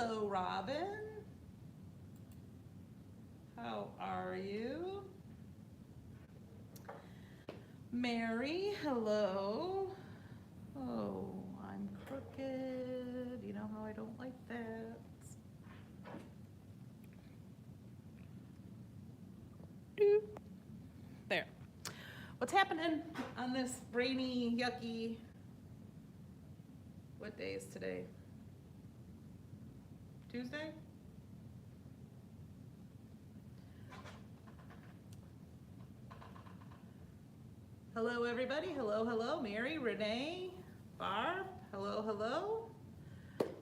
Hello, Robin. How are you? Mary, hello. Oh, I'm crooked. You know how I don't like that. Doop. There. What's happening on this rainy, yucky, what day is today? Tuesday? Hello, everybody. Hello, hello. Mary, Renee, Barb. Hello, hello.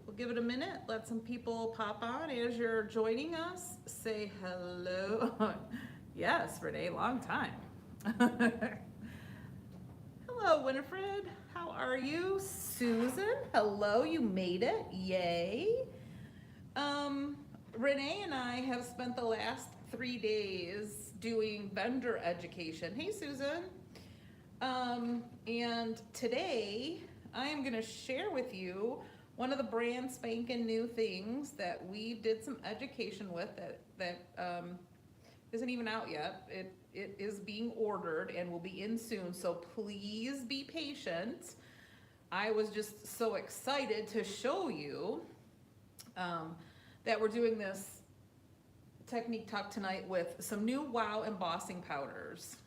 We'll give it a minute. Let some people pop on as you're joining us. Say hello. Yes, Renee, long time. Hello, Winifred. How are you? Susan, hello. You made it. Yay. Renee and I have spent the last 3 days doing vendor education. Hey, Susan. And today I am going to share with you one of the brand spanking new things that we did some education with that isn't even out yet. It is being ordered and will be in soon, so please be patient. I was just so excited to show you that we're doing this technique talk tonight with some new WOW embossing powders.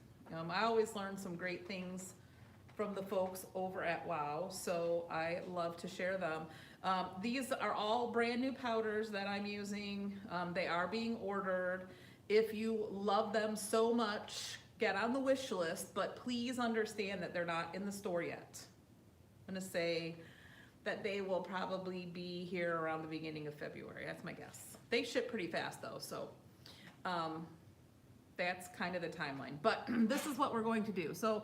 I always learn some great things from the folks over at WOW, so I love to share them. These are all brand new powders that I'm using. They are being ordered. If you love them so much, get on the wish list, but please understand that they're not in the store yet. I'm gonna say that they will probably be here around the beginning of February. That's my guess. They ship pretty fast though, so that's kind of the timeline. But this is what we're going to do. So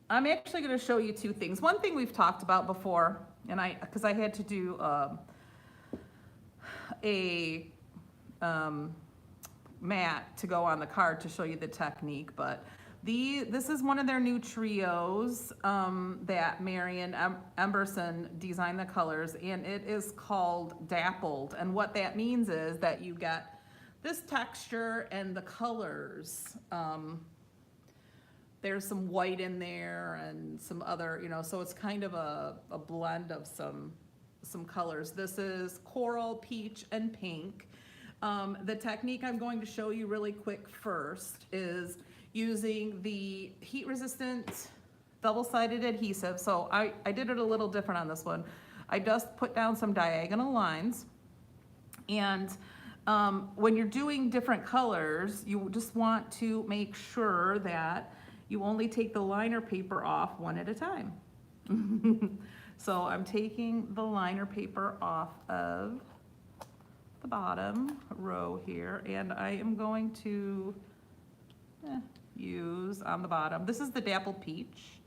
I'm actually going to show you two things. One thing we've talked about before, and because I had to do a mat to go on the card to show you the technique, but this is one of their new trios that Marion Emberson designed the colors, and it is called Dappled. And what that means is that you got this texture and the colors. There's some white in there and some other, so it's kind of a blend of some colors. This is coral, peach, and pink. The technique I'm going to show you really quick first is using the heat-resistant double-sided adhesive. So I did it a little different on this one. I just put down some diagonal lines, and when you're doing different colors, you just want to make sure that you only take the liner paper off one at a time. So I'm taking the liner paper off of the bottom row here, and I am going to use on the bottom. This is the Dappled Peach,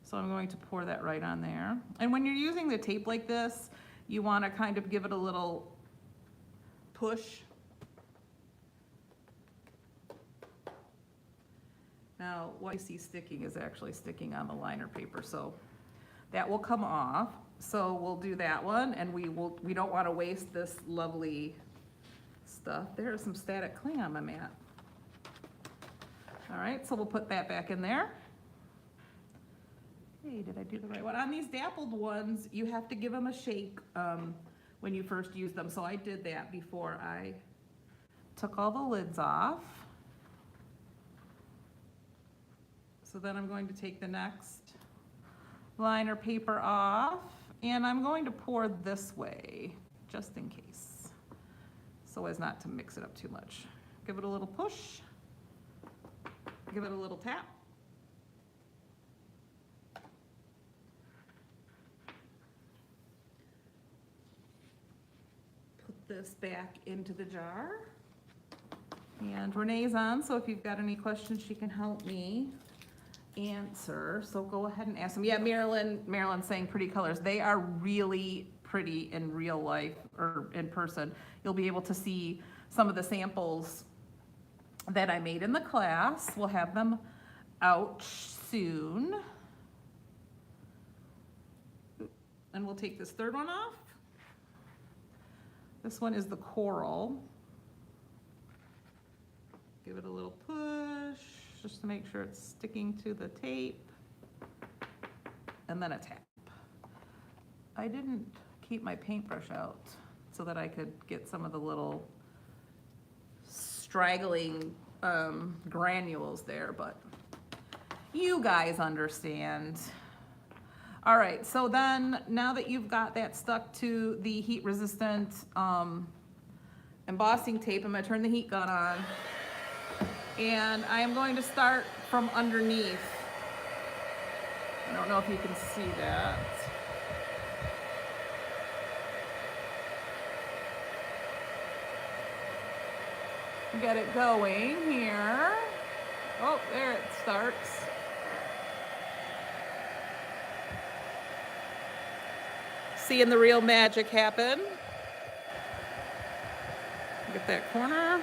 so I'm going to pour that right on there. And when you're using the tape like this, you want to kind of give it a little push. Now, what you see sticking is actually sticking on the liner paper, so that will come off. So we'll do that one, and we don't want to waste this lovely stuff. There's some static cling on my mat. All right, so we'll put that back in there. Hey, did I do the right one? On these dappled ones, you have to give them a shake when you first use them. So I did that before I took all the lids off. So then I'm going to take the next liner paper off, and I'm going to pour this way, just in case, so as not to mix it up too much. Give it a little push, give it a little tap. Put this back into the jar. And Renee's on, so if you've got any questions, she can help me answer. So go ahead and ask them. Yeah, Marilyn's saying pretty colors. They are really pretty in real life or in person. You'll be able to see some of the samples that I made in the class. We'll have them out soon. And we'll take this third one off. This one is the coral. Give it a little push just to make sure it's sticking to the tape. And then a tap. I didn't keep my paintbrush out so that I could get some of the little straggling granules there, but you guys understand. All right, so then now that you've got that stuck to the heat resistant embossing tape, I'm gonna turn the heat gun on and I am going to start from underneath. I don't know if you can see that. Get it going here. Oh, there it starts. Seeing the real magic happen. Get that corner.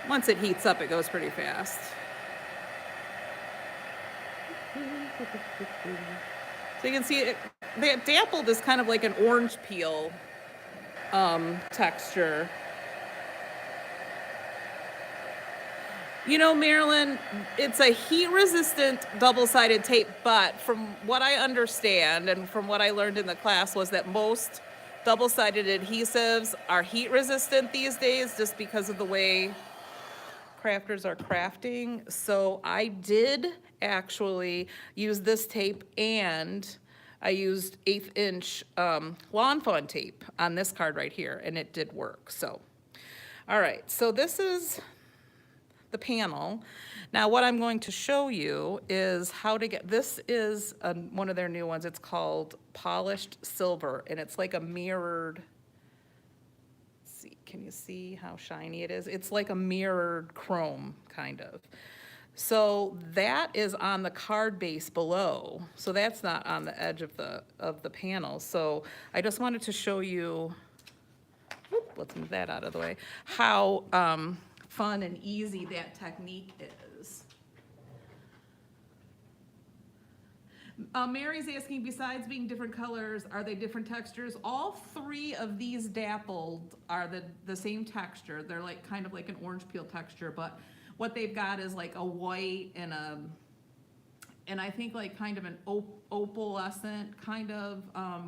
Once it heats up, it goes pretty fast. So you can see it, the dappled is kind of like an orange peel texture. You know, Marilyn, it's a heat-resistant double-sided tape, but from what I understand and from what I learned in the class was that most double-sided adhesives are heat-resistant these days just because of the way crafters are crafting. So I did actually use this tape, and I used 1/8 inch Lawn Fawn tape on this card right here, and it did work. So, all right, so this is the panel. Now what I'm going to show you is how to get, this is one of their new ones. It's called Polished Silver, and it's like a mirrored, let's see, can you see how shiny it is? It's like a mirrored chrome, kind of. So that is on the card base below. So that's not on the edge of the panel. So I just wanted to show you, whoop, let's move that out of the way, how fun and easy that technique is. Mary's asking, besides being different colors, are they different textures? All three of these dappled are the same texture. They're like kind of like an orange peel texture, but what they've got is like a white and I think like kind of an opalescent kind of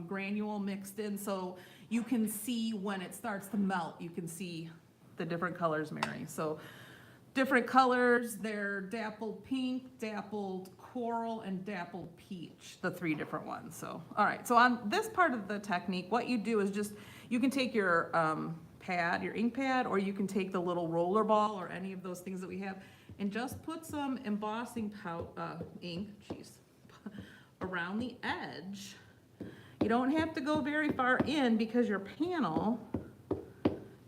granule mixed in, so you can see when it starts to melt, you can see the different colors, Mary. So different colors, they're dappled pink, dappled coral, and dappled peach, the three different ones. So, all right, so on this part of the technique, what you do is just, you can take your pad, your ink pad, or you can take the little roller ball or any of those things that we have, and just put some embossing ink, around the edge. You don't have to go very far in because your panel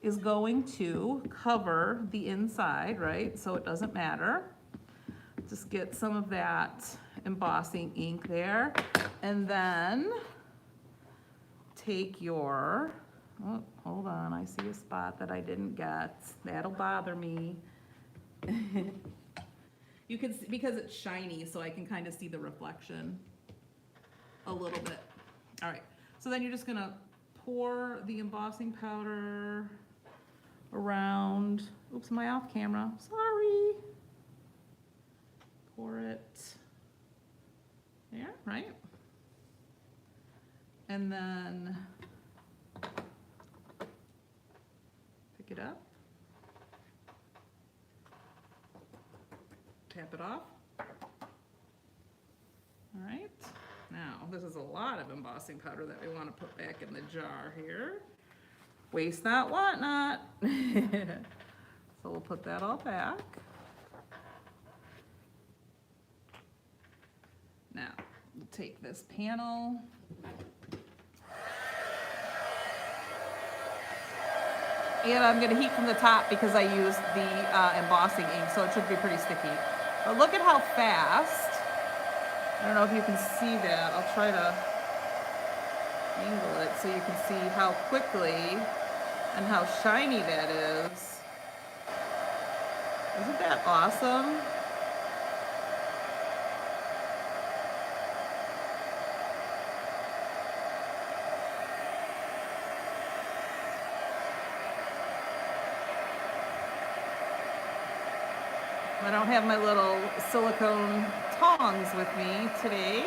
is going to cover the inside, right? So it doesn't matter. Just get some of that embossing ink there, and then take your, oh, hold on, I see a spot that I didn't get. That'll bother me. You can see, because it's shiny, so I can kind of see the reflection a little bit. All right, so then you're just gonna pour the embossing powder around. Oops, am I off camera? Sorry. Pour it there, right? And then pick it up, tap it off. All right, now this is a lot of embossing powder that we want to put back in the jar here. Waste not, want not. So we'll put that all back. Now, we'll take this panel. And I'm gonna heat from the top because I used the embossing ink, so it should be pretty sticky. But look at how fast. I don't know if you can see that. I'll try to angle it so you can see how quickly and how shiny that is. Isn't that awesome? I don't have my little silicone tongs with me today.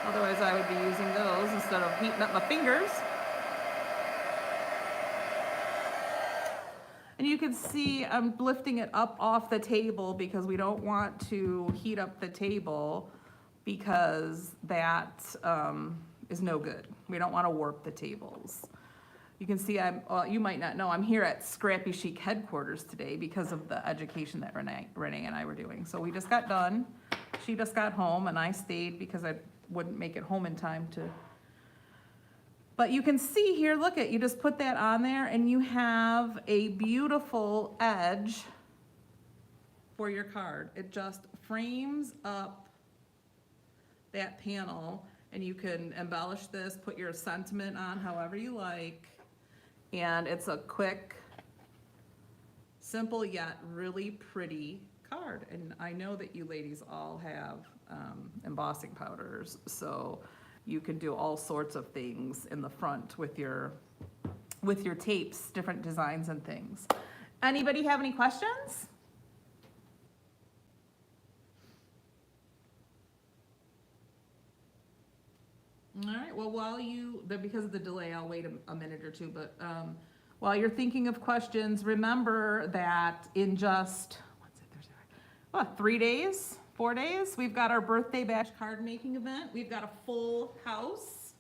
Otherwise I would be using those instead of heating up my fingers. And you can see I'm lifting it up off the table because we don't want to heat up the table because that is no good. We don't want to warp the tables. You can see you might not know, I'm here at Scrappy Chic headquarters today because of the education that Renee and I were doing. So we just got done. She just got home and I stayed because I wouldn't make it home in time to. But you can see here, look at, you just put that on there and you have a beautiful edge for your card. It just frames up that panel and you can embellish this, put your sentiment on however you like. And it's a quick, simple yet really pretty card. And I know that you ladies all have embossing powders, so you can do all sorts of things in the front with your tapes, different designs and things. Anybody have any questions? All right, well, because of the delay, I'll wait a minute or two, but while you're thinking of questions, remember that in just, 3 days, 4 days, we've got our birthday bash card making event. We've got a full house.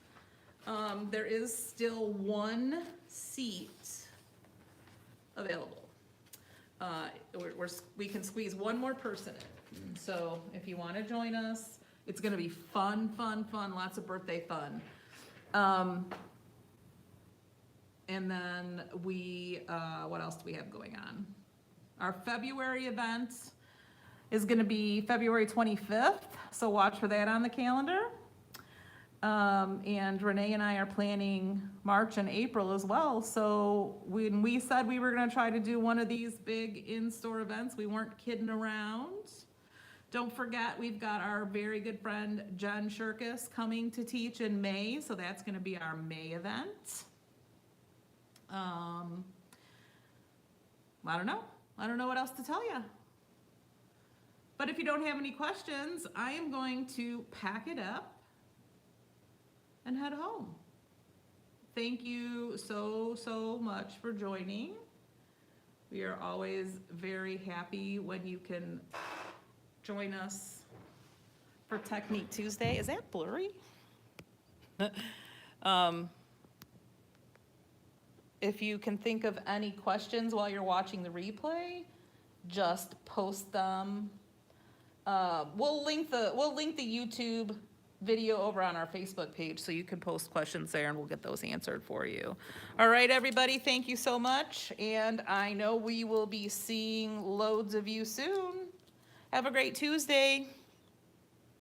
There is still 1 seat available. We can squeeze 1 more person in. So if you want to join us, it's going to be fun, lots of birthday fun. And then what else do we have going on? Our February event is going to be February 25th, so watch for that on the calendar. And Renee and I are planning March and April as well. So when we said we were going to try to do one of these big in-store events, we weren't kidding around. Don't forget, we've got our very good friend Jen Shirkus coming to teach in May, so that's going to be our May event. I don't know what else to tell you. But if you don't have any questions, I am going to pack it up and head home. Thank you so much for joining. We are always very happy when you can join us for Technique Tuesday. Is that blurry? If you can think of any questions while you're watching the replay, just post them. We'll link the YouTube video over on our Facebook page so you can post questions there and we'll get those answered for you. All right, everybody, thank you so much. And I know we will be seeing loads of you soon. Have a great Tuesday.